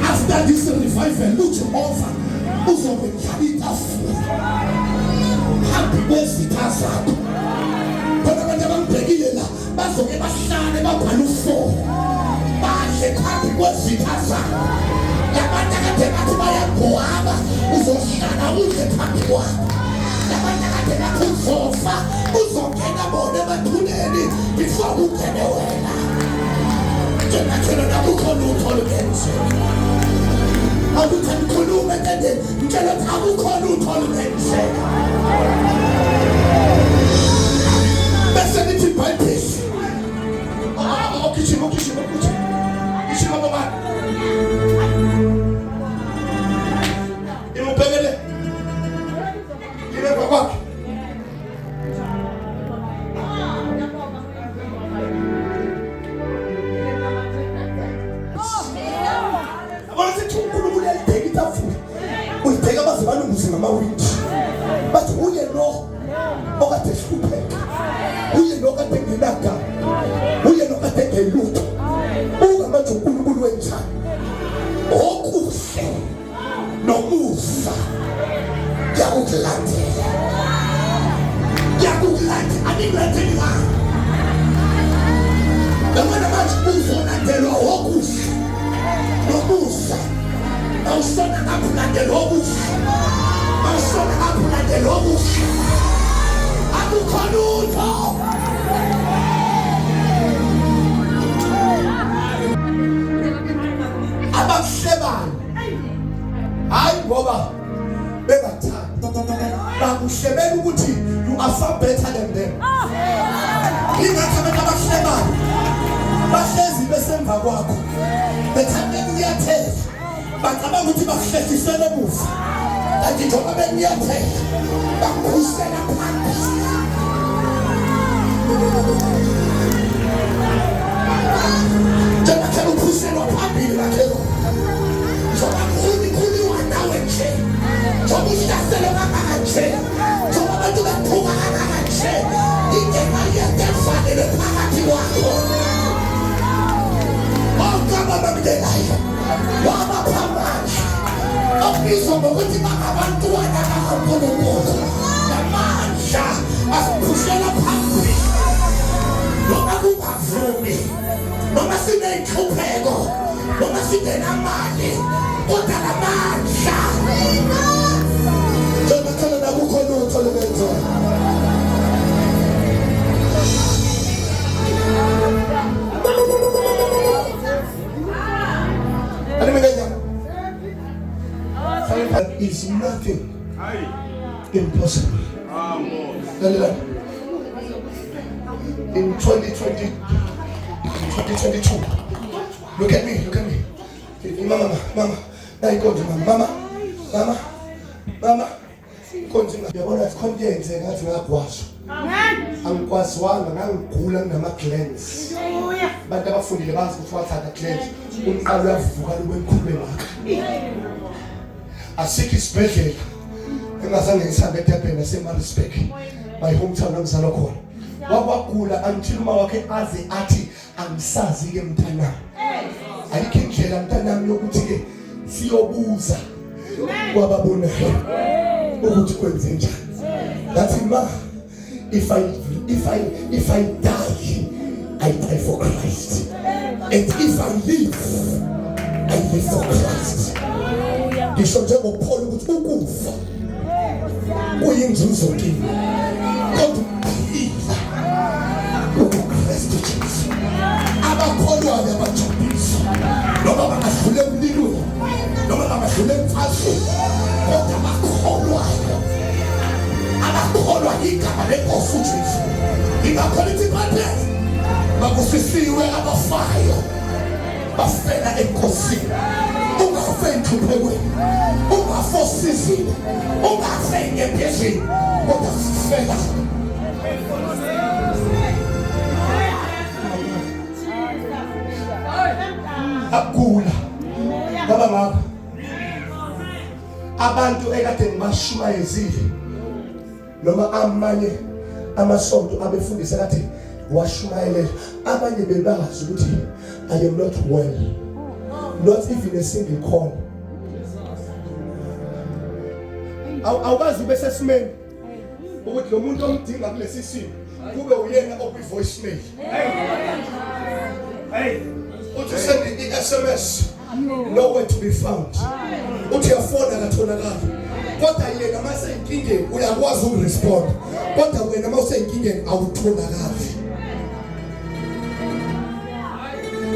After this revival, uJehova uzokwenza itafula. Happy birthday Pastor. Bona abantu abangibhekile la bazoke bahlale babhala u4. Bahle happy birthday Pastor. Labantu akade bathi bayagohaba uzohlala udle phambi kwakho. Labantu akade bathi uzofa uzongena bona emathuneni before ungene wena. Njengakho nakukhona utholukenze. Awuthi ngikhulume kade ngitshela ukuthi akukhona utholukenze. Bese nithi bypass. Okishima baba. Imubhekele. Ileva kwakhe. Uyibheka bazibalungise ngamawindi bathi uye lo okade hlupheka uye lo kade ngenaga uye lo kade ngelutho uka manje uNkulunkulu wenjani okuhle nomusa yakulandela anilandeli la ngamanye manje uzolandelwa okuhle nomusa. Awusona kaphulande lobuhle. Awusona kaphulande lobuhle. Akukho lutho. Abakuhlebana. Hayi ngoba bengathanda. Bakuhlebela ukuthi you are far better than them. Ingakho abantu abakuhlebana bahlezi besemva kwakho. Bethanda ukuyathela. Bacabanga ukuthi bakuhlehlisele emuva kanti njengoba benyathela bakukhusela phambili. Njengoba ukhuselwa phambili lakhelo njengoba ukhulunywa nawe nje njengoba uhlaselwe kangakanje njengoba abantu bephuka kangakanje indlela yetefanele phakathi kwakho ogaba bamdelayo wabaphamandla okubizwa ngokuthi bangabantwana bakaNkulunkulu namandla asiphushela phambili noma kungavumi noma sinenhlupheko noma singenamali kodwa namandla njengoba nakukhona utho lokwenza. Is nothing impossible. In 2022, look at me. Mama, mama. Konzima. Yabona sikhontenze ngathi ngagwasha. Angikwaziwanga ngangigula nginama-glands. Abantu abafundile bazi ukuthi wathatha glands. Umqalo uyavuka lubemkhulube wakhe. Asikho isibhedlela engazange ngisambe eThekwini naseMaritzburg my hometown ngizalwa khona. Wakwagula until uma wakhe aze athi angisazi ke mntanami. Ayikho indlela mntanami yokuthi ke siyobuza kwababonayo ukuthi kwenze njani. That's ma if I die I die for Christ, and if I live for Christ. Ngisho njengoPaul ukuthi ukufa kuyinzuzo kimi kodwa ukuphila uKristu Jesu. Abakholwayo abajabulisa noma bangadlule emlilweni noma bangadlule emfazweni kodwa abakholwa igama lenkosi uJesu. Ingakho lithi baphela bakusisiwe abafayo bafela enkosini. Ungafe enhluphekweni, ungafe osizini, ungafe engempesheni kodwa sifela. Akula ngaba ngapha abantu ekade ngibashumayezile noma amanye amasonto abefundisa kathi washumayelela abanye bebazi ukuthi I am not well. Not even a single call. Awukazi ube sesimeni ukuthi lo muntu omdinga kulesi simo kube uyena okwi-voicemail. Uthi send i-SMS, nowhere to be found. Uthi uyafona akatholakala. Kodwa yena mase inkingeni uyakwazi ukurespond. Kodwa wena mase inkingeni awutholakali.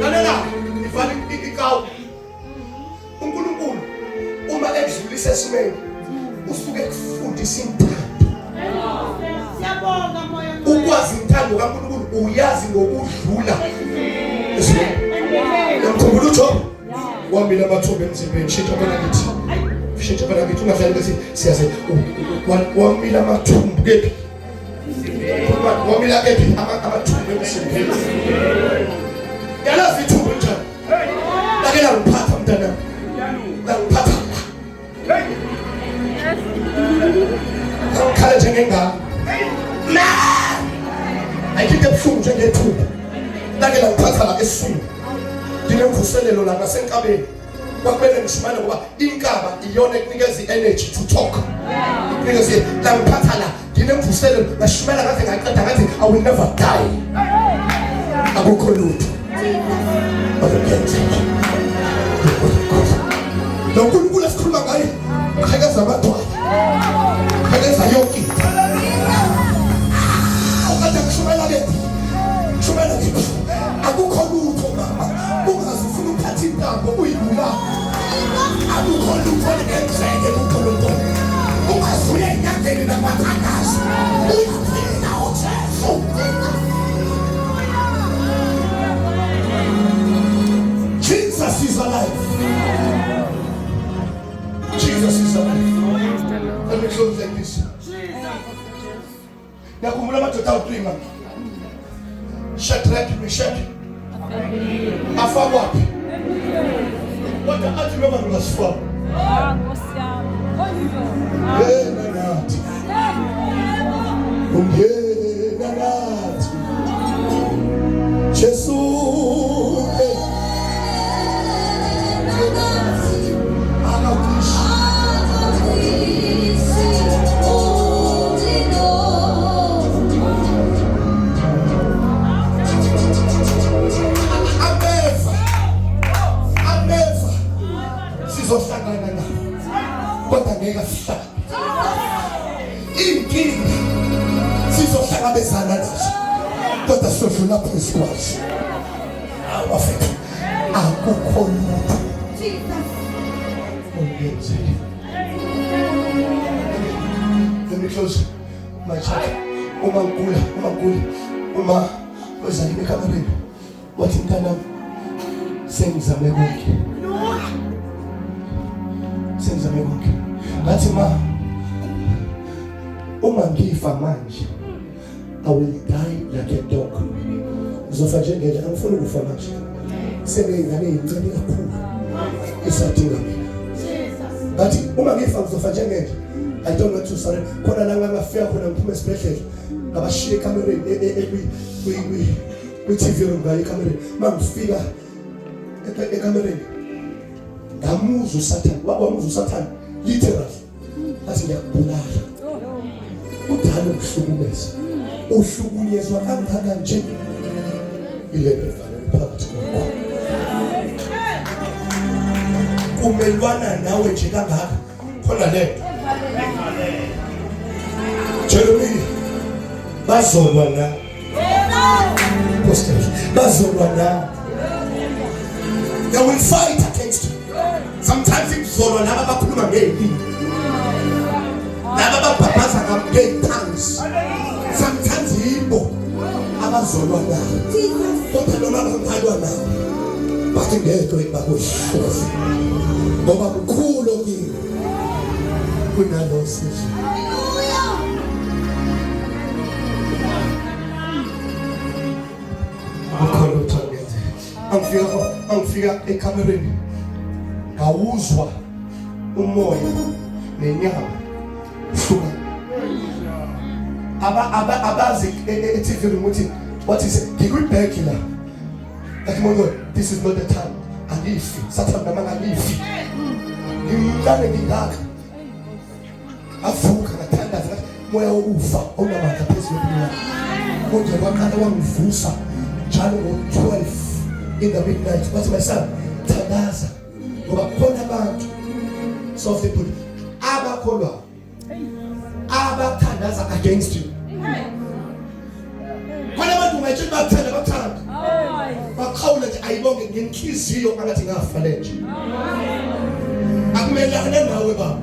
Lalela, ifana ikawu. uNkulunkulu uma ekudlulisa esimeni usuke kufundisa intando. Siyabonga moya. Ukwazi intando kaNkulunkulu uyazi ngokudlula. Ngikhumbula uJob. Wamila amathumba emzimbeni, shintsha phela kithi. Shintsha phela kithi ungahlali bese siyaze wamila amathumba kephi? Wamila kephi amathumba emzimbeni? Yalazi ithuba njani? Lakela ngiphatha mntana. Ngiphatha. Ngikhala njengengane. Na! Ayikho ebuhlungu njengethuba. Lakela ngiphatha la esiswini. Ndinemvuselelo la ngasenkabeni. Kwakumele ngishimane ngoba inkaba iyona ekunikeza i-energy to talk. Because la ngiphatha la ndinemvuselelo ngashimela ngathi ngaqeda ngathi I will never die. Akukho lutho. Lo nkulunkulu esikhuluma ngaye ukhekeza abantwana, ukhekeza yonke into. Ukade kushumela ke akukho lutho mama ungazi ufuna ukuphatha intambo uyibula. Akukho lutho olungenzeke kuNkulunkulu. Ungazi uya enyangeni namathangazi uyaphila uJesu. Jesus is alive. Jesus is alive. Let me close like this. Nakhumbula amadoda awuqinga. Shadrach, Meshach, afawaphi? Kodwa athi noma ngasifa. Yena nathi. Ungena nathi. Jesu. Sizohlangana nabo kodwa ngeke sihlale. Inkinga sizohlangabezana nazo kodwa sodlula phezu kwazo. Awafethu akukho lutho. Let me close my chat. Uma wezalini ekamereni wathi mntanami sengizame konke. Sengizame konke. Ngathi uma ngifa manje I will die like a dog. Ngizofa njengele, angifuni ukufa manje. Sengiyingane eyincane kakhulu esadinga mina. Ngathi uma ngifa ngizofa njengele. I don't want to surrender. Khona la ngafika khona ngiphuma esibhedlela ngabashiya ekamereni kwi-TV room ngayo ekamereni. Mangifika ekamereni ngamuzwa uSathane, wamuzwa uSathane literally athi ngiyakubulala. Udala ukuhlukumeza. Uhlukunyezwa kangaka nje ile befana phakathi kwakho. Kumelwana nawe nje kangaka khona le Jeremy bazolwa na posters bazolwa na. They will fight against you. Sometimes ikuzolwa laba abakhuluma ngempilo, laba ababhabaza ngetongues. Sometimes yibo abazolwa nabo kodwa noma bangaphalwa nabo bathi ngeke bakuhloze ngoba kukhulu kimi kunalo sisi. Akukho lutho angifika ekamereni ngawuzwa umoya nenyama hluka. Abazi eTV ukuthi what is ngikwi-back la That moment, this is not the time. Angifi, Satan nama angifi. Ngimncane ngingaka. Avuka ngathandaza ngathi moya wokufa onamandla phezulu kwami. Konje kwaqala wangivusa njalo ngo-12 in the midnight. Bathi my son, thandaza. Ngoba khona abantu so people abakholwa abathandaza against you. Khona abantu ungayitshela bathanda bathanda. Bakhawula nje ayibonge ngenhliziyo angathi ngafa nje. Akumelane nawe baba.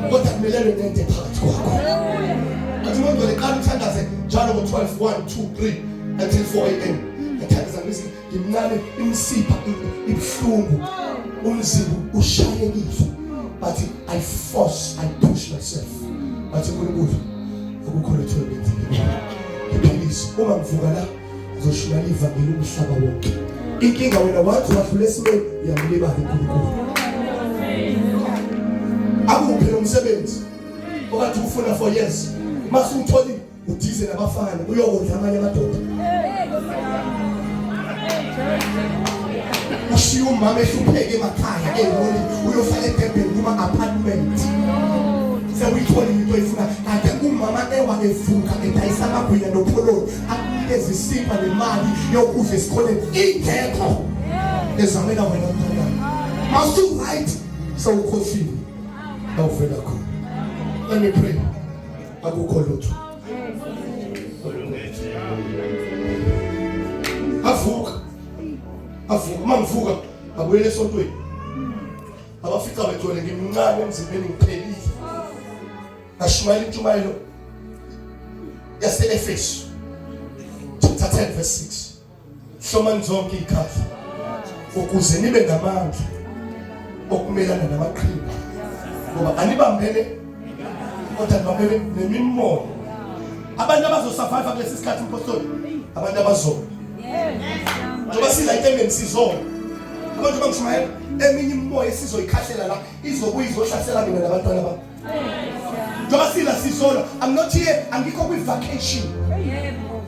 Kodwa akumelane nento phakathi kwakho. Athi umuntu leqala uthandaze njalo ngo-12 1 2 3 until 4 AM. Athandaza ngithi ngimncane imsipha ibuhlungu. Umzimba ushayekile. But I force, I push myself. But uNkulunkulu ukukhona ethobeni. Please, uma ngivuka la ngizoshumayela ivangeli umhlaba wonke. Inkinga wena wathi wadlula esimeni uyamlibala uNkulunkulu. Akuphi lo msebenzi okade ufuna for years. Mase utholi udize nabafana uyokudla amanye amadoda. Ushiya umama ehlupheke emakhaya eHoli uyofaka eDurban kuma apartment. Sewuyithole into efuna kanti umama ewakevuka edayisa amagwinya nopholoni akunikeza isipha nemali yokudla esikoleni ingekho. Ezamela wena mntwana. Must you right so ukhofiwe. Awuvela khona. Let me pray. Akukho lutho. Avuka mangivuka abuyele esontweni. Abafika bethole ngimncane emzimbeni ngiphelile. Ashumayela intshumayelo yase-Efesu chapter 10 verse 6. Hlomani zonke ikhaya ukuze nibe namandla okumelana namaqhinga. Ngoba anibambene kodwa nibambene nemimoya. Abantu abazosurvive kulesi sikhathi impostoli abantu abazola. Njoba silayithe sizona. Abantu bangishumayela eminye imimoya esizoyikhahlela la izobuya izohlasela mina nabantwana bami. Njoba sizona. I'm not here, angikho kwi vacation.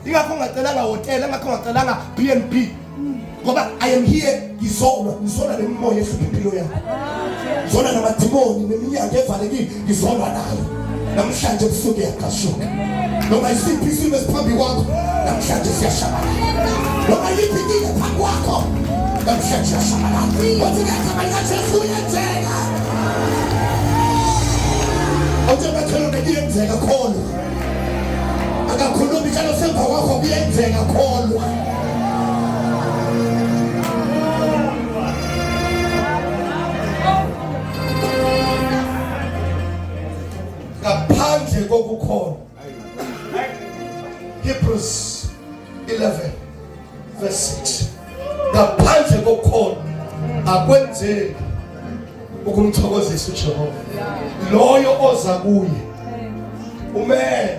Ingakho ngacelanga hotel, ingakho ngacelanga B&B. Ngoba I am here ngizona nemimoya ehlupha impilo yami. Ngizona namadimoni neminyaka evalekile ngizona nayo. Namhlanje ebusuku yaqashuka. Noma isiphi isimo esiphambi kwakho namhlanje siyashabalala. Noma yiphi inkinga phambi kwakho namhlanje siyashabalala. Wathi ngiyacabanga Jesu uyenzeka. Awujabathela ngiyenzeka khona. Akakhulumi njalo semva kwakho kuyenzeka khona. Ngaphandle kokukhona. Hebrews 11 verse 6. Ngaphandle kokukhona akwenzeki ukumthokozisa uJehova. Loyo oza kuye umele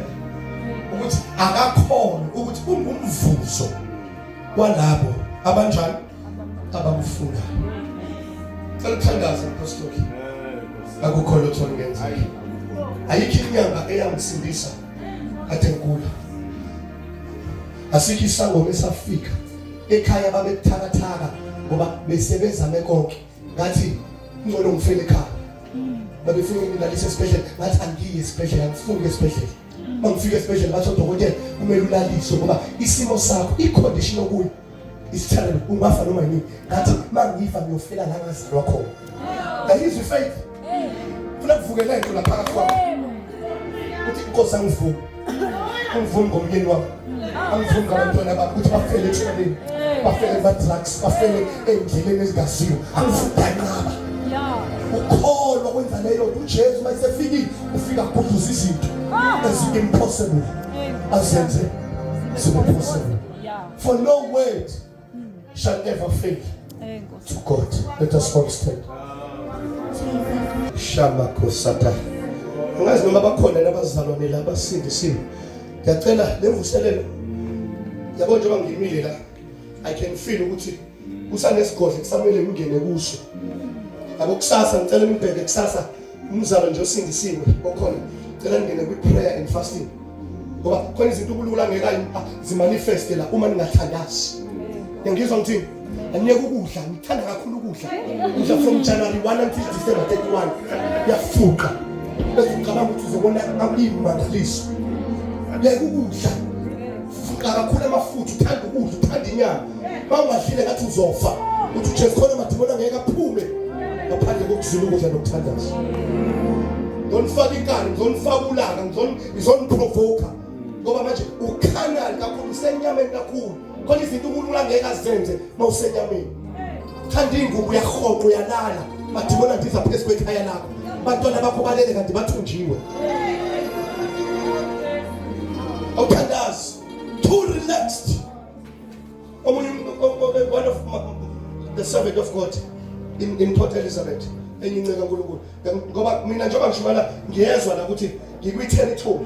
ukuthi akakhona ukuthi ungumvuzo walabo abanjani abakufuna. Selithandaza apostoli. Akukho lutho ngenzeki. Ayikho inyanga eyangisindisa kade ngikula. Asikho isangoma esafika ekhaya babekuthakathaka ngoba besebenza mekonke ngathi ngcono ngifele ekhaya. Babefuna ngilalise esibhedlela ngathi angiyi esibhedlela ngifuna esibhedlela. Mangifika esibhedlela bathi udokotela kumele ulaliswe ngoba isimo sakho icondition okuyo isithele ungafa noma yini. Ngathi mangifa ngiyofela la ngazalwa khona. Ayizwe faith. Funa kuvukela into lapha kwakho. Uthi inkosi angivuka. Angivumi ngomyeni wami. Angivumi ngabantwana bami ukuthi bafele etshoneni. Bafele ba-drugs, bafele endleleni ezingaziwa. Angivumi kanqaba. Ukholo kwenza leyo uJesu mayisefikile ufika kubuza izinto ezi-impossible. Azenze zibe-possible. For no word shall ever fail to God. Let us all stand. Shama kosata. Ungazi noma bakhona nabazalwane la basindisiwe. Ngiyacela lemvuselelo. Yabo njengoba ngimile la I can feel ukuthi kusanesigodlo kusamele ngingene kuso. Yabo kusasa ngicela nibheke kusasa umzalo nje osindisiwe okhona. Ngicela ngene kwi prayer and fasting. Ngoba khona izinto kulula ngeke zimanifeste la uma ningathandazi. Ngiyangizwa ngithini? Aniyeke ukudla, ngithanda kakhulu ukudla. Udla from January 1 until December 31. Yafuqa. Bese ucabanga ukuthi uzobona imangaliso. Yeke ukudla. Fuqa kakhulu amafutha, uthanda ukudla, uthanda inyama. Mawungadlile ngathi uzofa. Uthi uJesu khona madimona ngeke aphume. Ngaphandle kokuzula ukudla nokuthandaza. Ngizonifaka inkani, ngizonifaka ulaka, ngizoniprovoke. Ngoba manje ukhanali kakhulu usenyameni kakhulu. Khona izinto uNkulunkulu angeke azenze mawusenyameni. Khanda ingubo uyahonqa uyalala. Madimona ndiza phezu kwekhaya lakho. Abantwana bakho balele kanti bathunjiwe. Awuthandazi. Too relaxed. One of the servant of God in Port Elizabeth. Enyinceka kaNkulunkulu. Ngoba mina njengoba ngishimala ngiyezwa la ukuthi ngikwi-territory.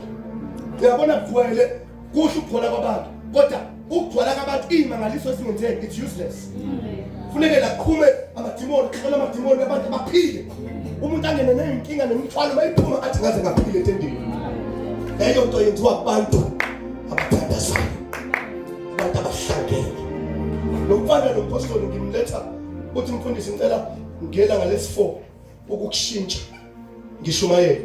Ngiyabona kugcwele kuhle ukugcwala kwabantu. Kodwa ukugcwala kwabantu imangaliso esingenzeki it's useless. Kufuneka laqhume amadimoni, xela amadimoni abantu baphile. Umuntu angene nenkinga nemithwalo bayiphuma athi ngaze ngaphile entendeni. Leyo nto yenziwa abantu abathandazayo. Abantu abahlangene. Lo mfana lo mpostoli ngimletha uthi mfundisi ngicela ngela ngalesi4 ukukushintsha ngishumayela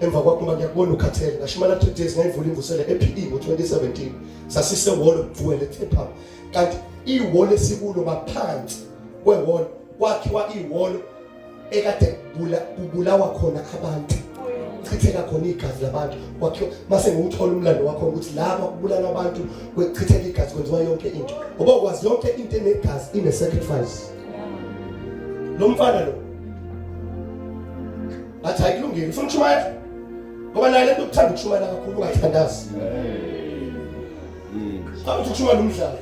emva kwakho ngiyakubona ukhathele ngashimala 3 days ngayivula imvusela ePE ngo2017 sasise wall ogcwele eThepham kanti iwall esikulo ngaphansi kwewall kwakhiwa iwall ekade kubulawa khona abantu chitheka khona igazi labantu kwakhiwa mase nguthola umlando wakho ukuthi laba kubulala abantu kwechitheka igazi kwenziwa yonke into ngoba ukwazi yonke into enegazi ine sacrifice. Lo mfana lo athi ayikulungile ufuna ukushumayela ngoba naye lento ukuthanda ukushumayela kakhulu ungayithandazi awuthi ukushumayela umdlalo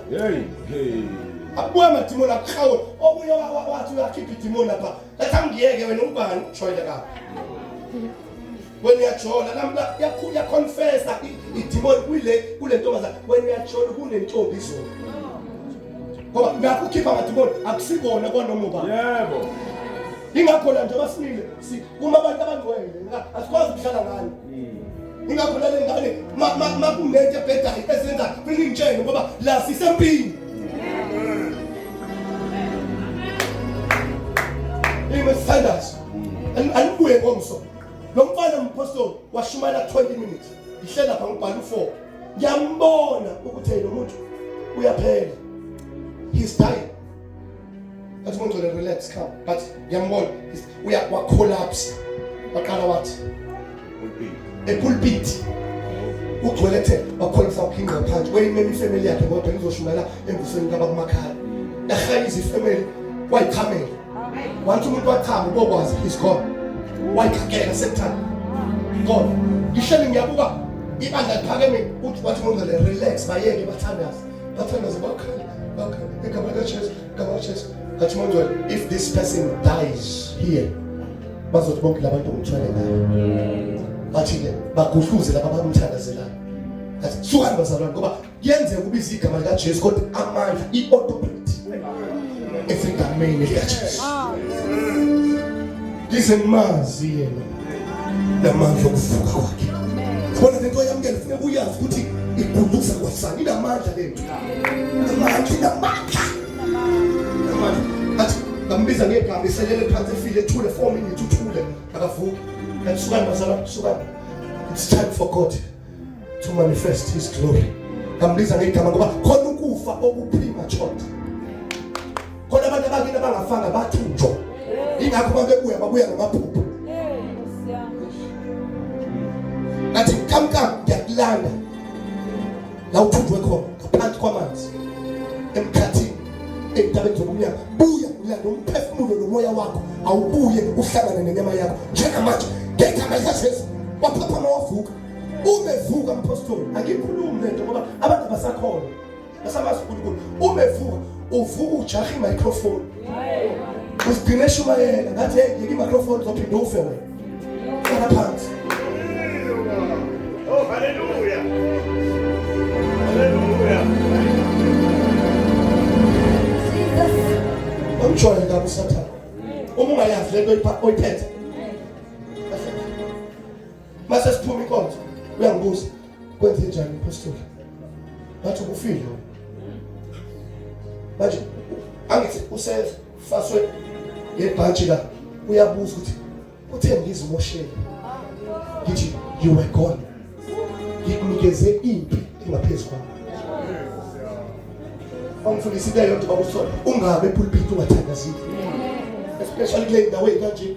abuya amadimoni akhawe obuye wathi uyakhipha idimoni lapha lathi ngiyeke wena ubani ujoyela kabi wena uyajola namla yaconfessa idimoni kule ntombazana wena uyajola kunentombi izolo ngoba ngakukhipha amadimoni akusikona kwanoma ubani yebo ingakho la njengoba sinile kuma abantu abangcwele asikwazi ukuhlala ngani ingakho la lengane makumnete ebhedayo esenza ingitshene ngoba la sisempini imesithandazo anibuye ngomso lo mfana umpostoli washumayela 20 minutes ihlela lapha ngibhala u4 ngiyambona ukuthi lo muntu uyaphela he's dying. That's going to relax, calm. But we are collapse. Bakala what? A pulpit. Ukugcwele bakholisa ukinga phansi. Wayimemi family yakhe kodwa ngizoshumela embusweni kabakumakhaya. Ehayizi family wayichamela. Wathi umuntu wathamba ubokwazi he's gone. Wayikakela sector. Gone. Ngisho ngiyabuka ibandla liphakeme uthi wathi umuntu relax bayeke bathandaza. Bathandaza bakhala. If this person dies here, bazothi bonke labantu umthwale ngayo. Bathi ke baguhluze laba abamthandazelayo. Athi suka bazalwane ngoba yenzeka kubiza igama lika Jesu kodwa amandla iauthority efigameni lika Jesu. Lizenmazi yena lamandla okuvuka kwakhe. Bona lento yamkela kufuneka uyazi ukuthi iguluza kwasani inamandla lento. Amandla. Athi ngambiza ngegama iselele phansi efile ethule 4 minutes uthule akavuka. Kansuka bazalwane suka. It's time for God to manifest his glory. Ngambiza ngegama ngoba khona ukufa okupremature. Khona abantu abakini abangafanga bathunjwa. Ingakho babuya ngamaphupho. Athi kamkam ngiyakulanda. La uthunjwe khona ngaphansi kwamanzi. Emkhathini entabeni zokunyama buya ulanda umphefumulo nomoya wakho awubuye uhlangane nenyama yakho njengamanje ngegama lika Jesu waphapha mawavuka umevuka mpostoli angikhulumi lento ngoba abantu abasakhona basamazi uNkulunkulu umevuka uvuka ujaha imicrophone usigcine shumayela ngathi yeke imicrophone uzophinda ufe wena kana phansi. Oh hallelujah hallelujah Umjwayele kabi usathana. Uma ungayazi lento oyiphethe. Mase siphuma inkonzo. Uyangibuza kwenze njani impostoli? Bathi ukufile. manje angithi usefaswe ngebhantshi la uyabuza ukuthi uthe ngizimoshele ngithi you were gone ngikunikeze impi engaphezulu kwami angifundisi into yonke bakusola ungabe epulpit ungathandazile especially kule ndawo kanje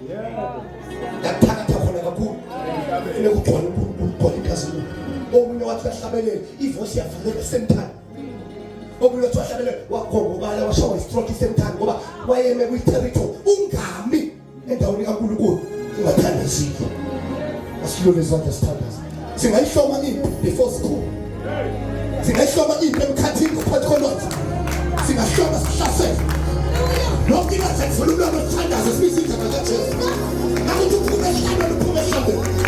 yathakatha khona kakhulu ufune ukugcwala ukugcwala ikazini omunye wathi uyahlabelela ivoice yavaleka same time omunye wathi uyahlabelela wakhongobala washawa istroke same time ngoba wayeme kwi-territory ungami endaweni kaNkulunkulu ungathandazile asilule izandla sithandaza singayihloma impi before school singayihloma impi emkhathini ngaphansi kolwazi singahloma sihlasele lonke ingathi ngifuna umlando othandaza sibiza indaba kaJesu nakuthi uphume ehlabeni uphume ehlabeni